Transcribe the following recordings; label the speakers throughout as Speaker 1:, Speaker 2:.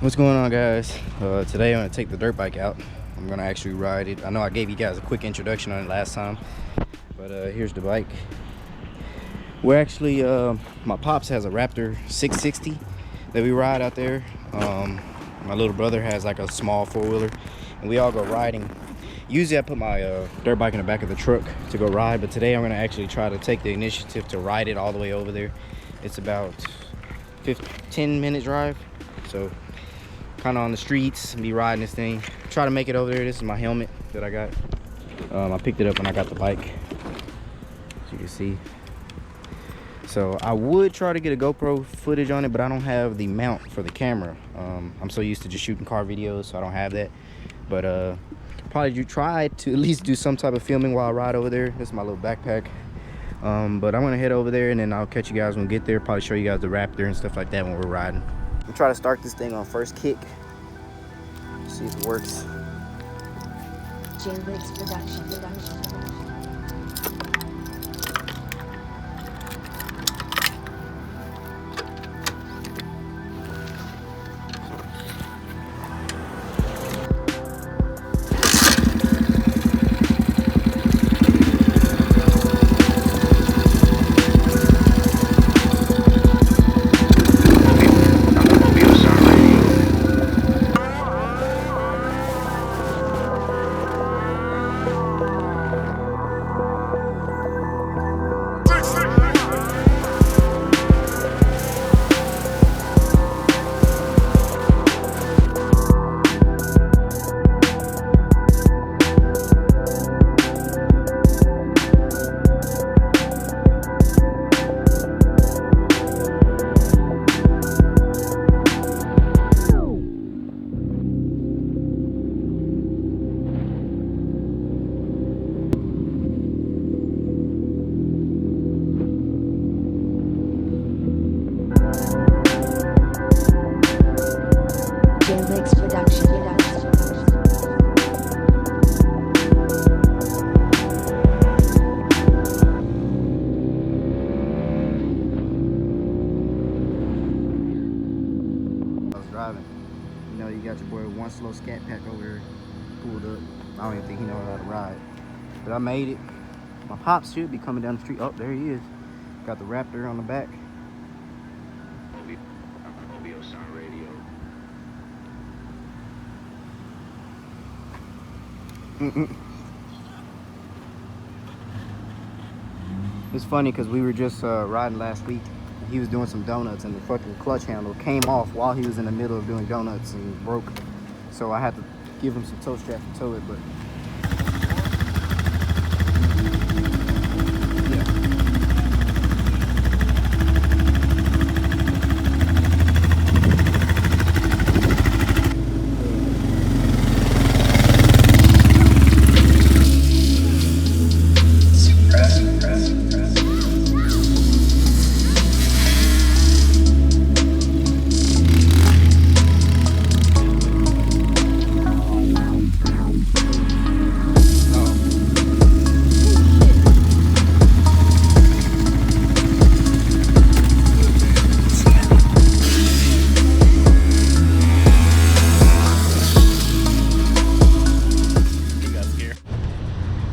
Speaker 1: What's going on, guys? Today I'm gonna take the dirt bike out. I'm gonna actually ride it. I know I gave you guys a quick introduction on it last time, but here's the bike. We're actually my pops has a Raptor 660 that we ride out there. My little brother has like a small four-wheeler, and we all go riding. Usually I put my dirt bike in the back of the truck to go ride, but today I'm gonna actually try to take the initiative to ride it all the way over there. It's about 10-minute drive, so kind of on the streets and be riding this thing. Try to make it over there. This is my helmet that I got. I picked it up when I got the bike, as you can see. So I would try to get a GoPro footage on it, but I don't have the mount for the camera. I'm so used to just shooting car videos, so I don't have that. But probably try to at least do some type of filming while I ride over there. This is my little backpack. But I'm gonna head over there and then I'll catch you guys when we get there. Probably show you guys the Raptor and stuff like that when we're riding. I'm trying to start this thing on first kick. See if it works.
Speaker 2: Jailbreaks production.
Speaker 1: You know, you got your boy one slow scat pack over there pulled up. I don't even think he knows how to ride, but I made it. My pops should be coming down the street. Oh, there he is. Got the Raptor on the back. It's funny because we were just riding last week. He was doing some donuts and the fucking clutch handle came off while he was in the middle of doing donuts and broke. So I had to give him some tow straps to tow it, but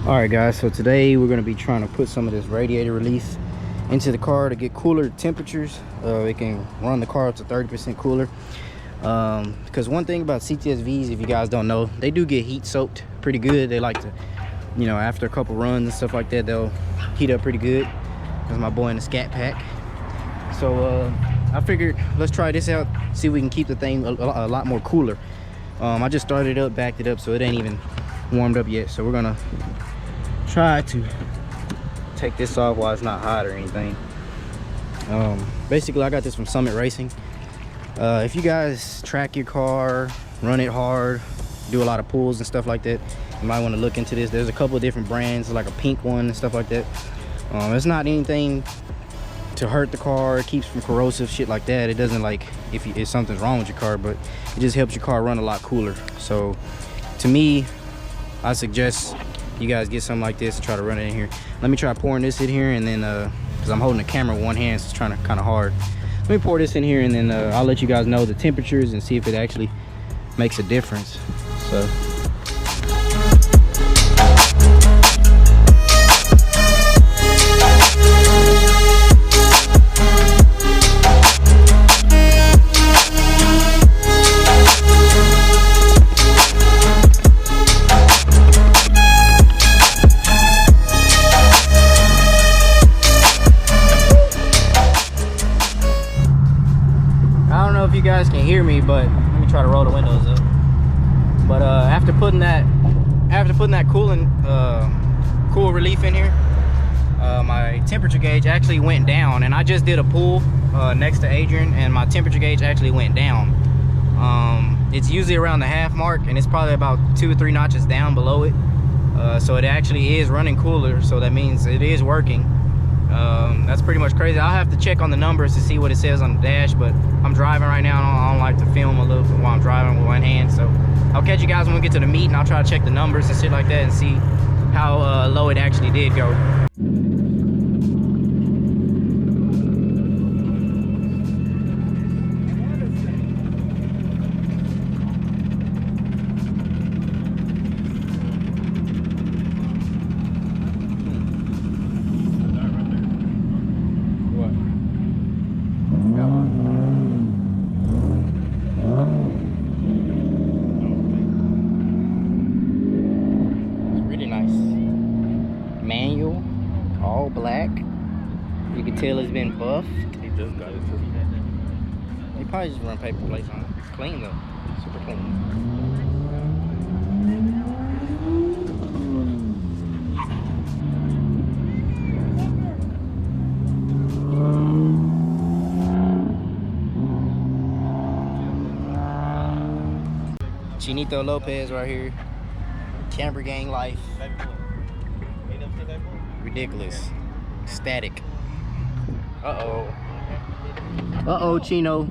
Speaker 1: Alright guys, so today we're going to be trying to put some of this radiator release into the car to get cooler temperatures. It can run the car up to 30% cooler. Because one thing about cts-vs, if you guys don't know, they do get heat soaked pretty good. They like to, you know, after a couple runs and stuff like that, they'll heat up pretty good. That's my boy in the scat pack. So I figured let's try this out, see if we can keep the thing a lot more cooler. I just started it up, backed it up, so it ain't even warmed up yet. So we're gonna try to take this off while it's not hot or anything. Basically I got this from Summit Racing. If you guys track your car, run it hard, do a lot of pulls and stuff like that, you might want to look into this. There's a couple of different brands, like a pink one and stuff like that. It's not anything to hurt the car. It keeps from corrosive shit like that. It doesn't, like, if something's wrong with your car, but it just helps your car run a lot cooler. So to me, I suggest you guys get something like this and try to run it in here. Let me try pouring this in here, and then because I'm holding the camera with one hand, so it's trying to kind of hard. Let me pour this in here, and then I'll let you guys know the temperatures and see if it actually makes a difference. So you guys can hear me, but let me try to roll the windows up. But after putting that coolant cool relief in here, my temperature gauge actually went down, and I just did a pull next to Adrian, and my temperature gauge actually went down. It's usually around the half mark, and it's probably about 2 or 3 notches down below it. So it actually is running cooler, so that means it is working. That's pretty much crazy. I'll have to check on the numbers to see what it says on the dash, but I'm driving right now, and I don't like to film a little bit while I'm driving with one hand. So I'll catch you guys when we get to the meet, and I'll try to check the numbers and shit like that and see how low it actually did go. Manual, all black. You can tell it's been buffed.
Speaker 2: He just got it too.
Speaker 1: They probably just run paper plates on it. It's clean though, super clean. Chinito Lopez right here. Camper gang life. Ridiculous. Static. Uh-oh, Chino.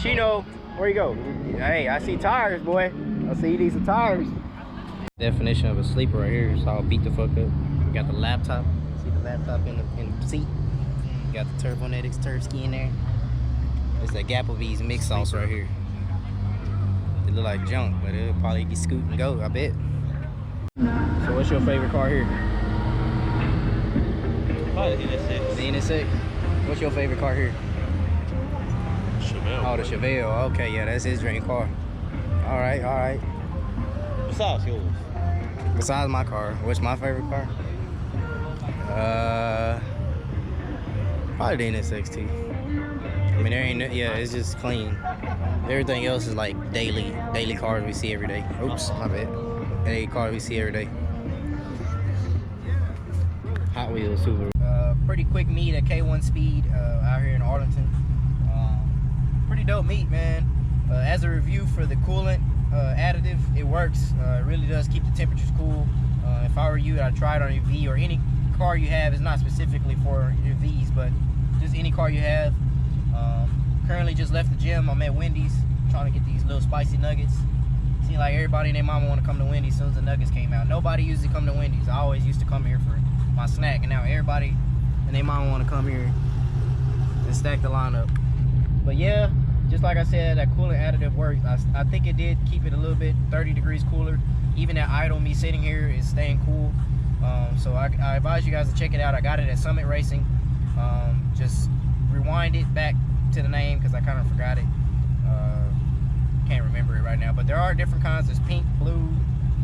Speaker 1: Chino, where you go? Hey, I see tires, boy. I see you need some tires. Definition of a sleeper right here. It's all beat the fuck up. We got the laptop. See the laptop in the seat. We got the Turbonetics Tursky in there. It's that Gapplebee's mix sauce right here. It look like junk, but it'll probably get scoot and go, I bet. So what's your favorite car here?
Speaker 2: Probably the NSX.
Speaker 1: The NSX? What's your favorite car here?
Speaker 2: Chevelle.
Speaker 1: Oh, the Chevelle. Okay, yeah, that's his dream car. All right.
Speaker 2: Besides yours.
Speaker 1: Besides my car, what's my favorite car? Probably the NSX too. I mean, there ain't, yeah, it's just clean. Everything else is like daily cars we see every day. Oops, my bad. Daily cars we see every day. Hot Wheels, Subaru. Pretty quick meet at K1 Speed out here in Arlington. Pretty dope meet, man. As a review for the coolant additive, it works. It really does keep the temperatures cool. If I were you, I'd try it on your V or any car you have. It's not specifically for your Vs, but just any car you have. Currently just left the gym. I'm at Wendy's trying to get these little spicy nuggets. Seems like everybody and their mama want to come to Wendy's as soon as the nuggets came out. Nobody used to come to Wendy's. I always used to come here for my snack, and now everybody and their mama want to come here and stack the lineup. But yeah, just like I said, that coolant additive works. I think it did keep it a little bit 30 degrees cooler. Even at idle, me sitting here is staying cool. So I advise you guys to check it out. I got it at Summit Racing. Just rewind it back to the name because I kind of forgot it. Can't remember it right now, but there are different kinds. There's pink, blue,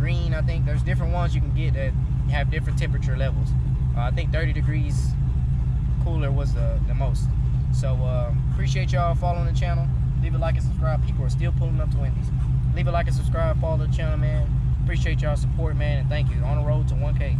Speaker 1: green. I think there's different ones you can get that have different temperature levels. I think 30 degrees cooler was the most. So appreciate y'all following the channel. Leave a like and subscribe. People are still pulling up to Wendy's. Leave a like and subscribe, follow the channel, man. Appreciate y'all support, man, and thank you. On the road to 1K.